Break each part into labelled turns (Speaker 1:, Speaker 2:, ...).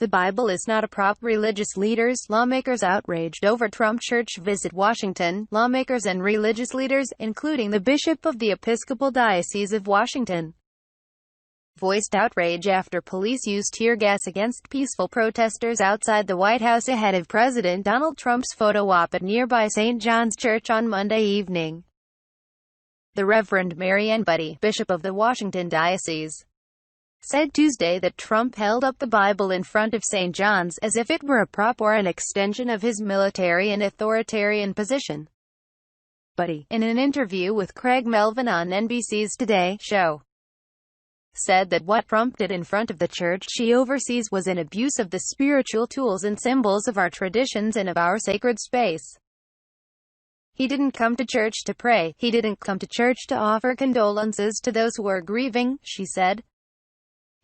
Speaker 1: The Bible is not a prop. Religious leaders, lawmakers outraged over Trump church visit Washington. Lawmakers and religious leaders, including the Bishop of the Episcopal Diocese of Washington, voiced outrage after police used tear gas against peaceful protesters outside the White House ahead of President Donald Trump's photo op at nearby St. John's Church on Monday evening. The Reverend Mariann Budde, Bishop of the Washington Diocese, said Tuesday that Trump held up the Bible in front of St. John's as if it were a prop or an extension of his military and authoritarian position. Budde, in an interview with Craig Melvin on NBC's Today Show, said that what Trump did in front of the church she oversees was an abuse of the spiritual tools and symbols of our traditions and of our sacred space. He didn't come to church to pray. He didn't come to church to offer condolences to those who are grieving, she said.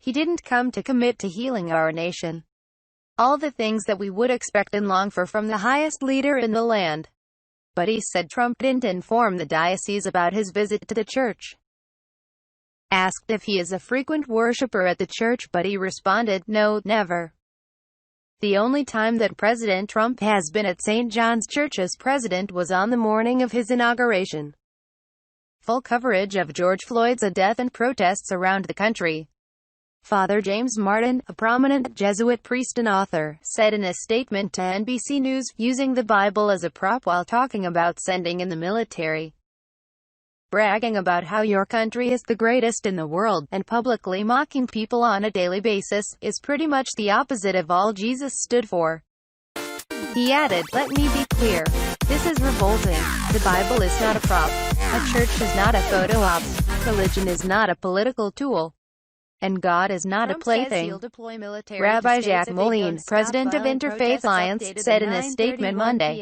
Speaker 1: He didn't come to commit to healing our nation. All the things that we would expect and long for from the highest leader in the land. But he said Trump didn't inform the diocese about his visit to the church. Asked if he is a frequent worshiper at the church, Budde responded, "No, never. The only time that President Trump has been at St. John's Church as president was on the morning of his inauguration." Full coverage of George Floyd's death and protests around the country. Father James Martin, a prominent Jesuit priest and author, said in a statement to NBC News, using the Bible as a prop while talking about sending in the military, bragging about how your country is the greatest in the world, and publicly mocking people on a daily basis, is pretty much the opposite of all Jesus stood for. He added, "Let me be clear. This is revolting. The Bible is not a prop. A church is not a photo op. Religion is not a political tool. And God is not a plaything." Rabbi Jacques Moline, president of Interfaith Alliance, said in a statement Monday,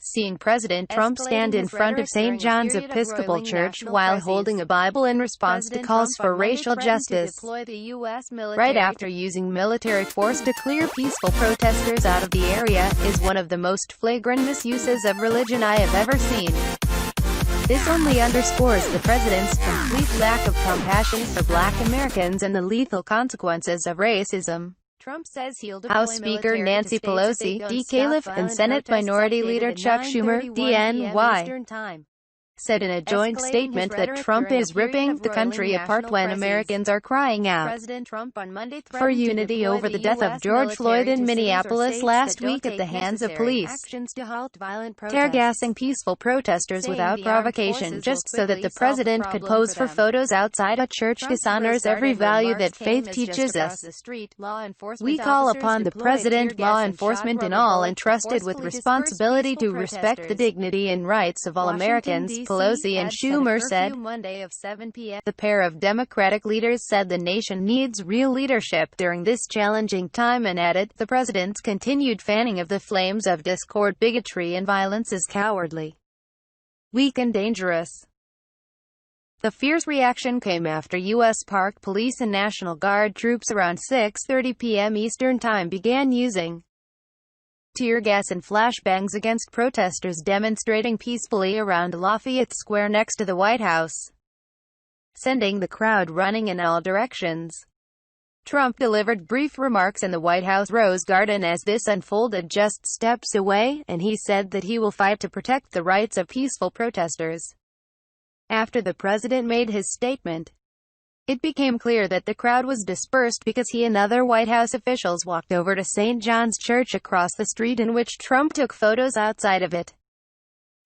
Speaker 1: seeing President Trump stand in front of St. John's Episcopal Church while holding a Bible in response to calls for racial justice, right after using military force to clear peaceful protesters out of the area, is one of the most flagrant misuses of religion I have ever seen. This only underscores the president's complete lack of compassion for Black Americans and the lethal consequences of racism. Trump says he'll deploy House Speaker Nancy Pelosi, D. Califf, and Senate Minority Leader Chuck Schumer, DNY, said in a joint statement that Trump is ripping the country apart when Americans are crying out for unity over the death of George Floyd in Minneapolis last week at the hands of police, tear-gassing peaceful protesters without provocation just so that the president could pose for photos outside a church dishonors every value that faith teaches us. We call upon the president, law enforcement and all entrusted with responsibility to respect the dignity and rights of all Americans, Pelosi and Schumer said. The pair of Democratic leaders said the nation needs real leadership during this challenging time and added, the president's continued fanning of the flames of discord, bigotry and violence is cowardly, weak and dangerous. The fierce reaction came after U.S. Park Police and National Guard troops around 6:30 p.m. Eastern Time began using tear gas and flashbangs against protesters demonstrating peacefully around Lafayette Square next to the White House, sending the crowd running in all directions. Trump delivered brief remarks in the White House Rose Garden as this unfolded just steps away, and he said that he will fight to protect the rights of peaceful protesters. After the president made his statement, it became clear that the crowd was dispersed because he and other White House officials walked over to St. John's Church across the street in which Trump took photos outside of it,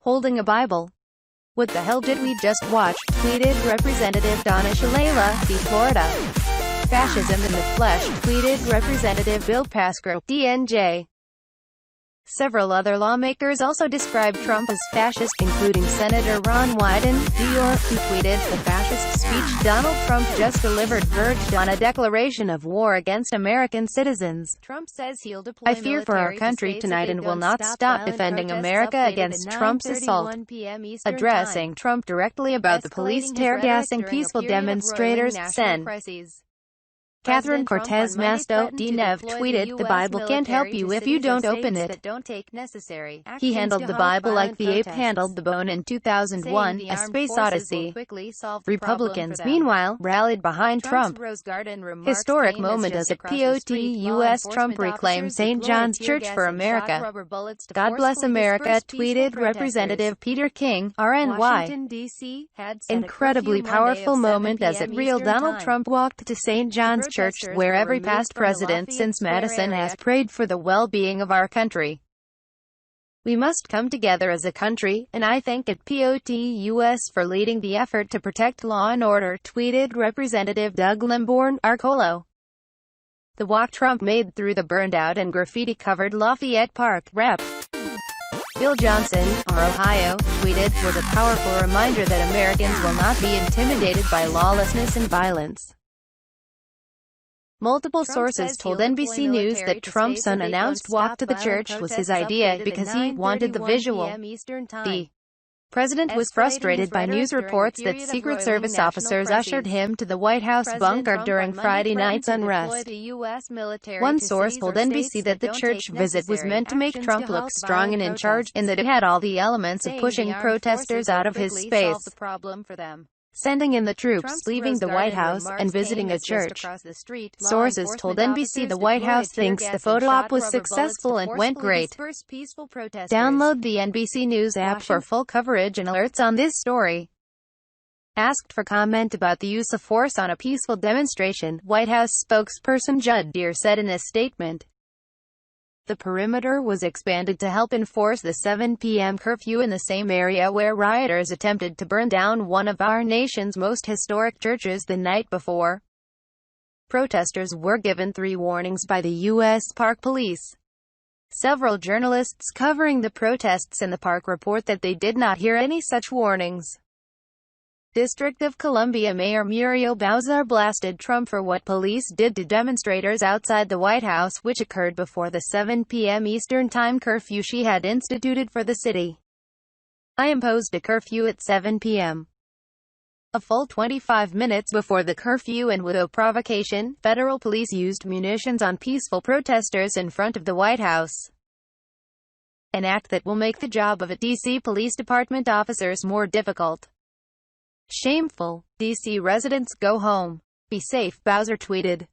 Speaker 1: holding a Bible. "What the hell did we just watch?" tweeted Representative Donna Shalala, v. Florida. "Fascism in the flesh," tweeted Representative Bill Pascrell, DNJ. Several other lawmakers also described Trump as fascist, including Senator Ron Wyden, New York, who tweeted, "The fascist speech Donald Trump just delivered verged on a declaration of war against American citizens. Trump says he'll deploy I fear for our country tonight and will not stop defending America against Trump's assault." Addressing Trump directly about the police tear-gassing peaceful demonstrators, Sen. Catherine Cortez Masto de Neve tweeted, "The Bible can't help you if you don't open it." He handled the Bible like the ape handled the bone in 2001, A Space Odyssey. Republicans, meanwhile, rallied behind Trump. Historic moment as a POTUS Trump reclaimed St. John's Church for America. God bless America, tweeted Representative Peter King, RNY. Incredibly powerful moment as it real Donald Trump walked to St. John's Church, where every past president since Madison has prayed for the well-being of our country. We must come together as a country, and I thank it POTUS for leading the effort to protect law and order, tweeted Representative Doug Lamborn, Arcolo. The walk Trump made through the burned-out and graffiti-covered Lafayette Park, Rep. Bill Johnson, our Ohio, tweeted, was a powerful reminder that Americans will not be intimidated by lawlessness and violence. Multiple sources told NBC News that Trump's unannounced walk to the church was his idea because he wanted the visual. The president was frustrated by news reports that Secret Service officers ushered him to the White House bunker during Friday night's unrest. One source told NBC that the church visit was meant to make Trump look strong and in charge, and that it had all the elements of pushing protesters out of his space. Sending in the troops, leaving the White House, and visiting a church. Sources told NBC the White House thinks the photo op was successful and went great. Download the NBC News app for full coverage and alerts on this story. Asked for comment about the use of force on a peaceful demonstration, White House spokesperson Judd Deere said in a statement, "The perimeter was expanded to help enforce the 7 p.m. curfew in the same area where rioters attempted to burn down one of our nation's most historic churches the night before." Protesters were given 3 warnings by the U.S. Park Police. Several journalists covering the protests in the park report that they did not hear any such warnings. District of Columbia Mayor Muriel Bowser blasted Trump for what police did to demonstrators outside the White House, which occurred before the 7 p.m. Eastern Time curfew she had instituted for the city. "I imposed a curfew at 7 p.m. A full 25 minutes before the curfew, and without provocation, federal police used munitions on peaceful protesters in front of the White House. An act that will make the job of a D.C. Police Department officers more difficult. Shameful. D.C. residents, go home. Be safe," Bowser tweeted.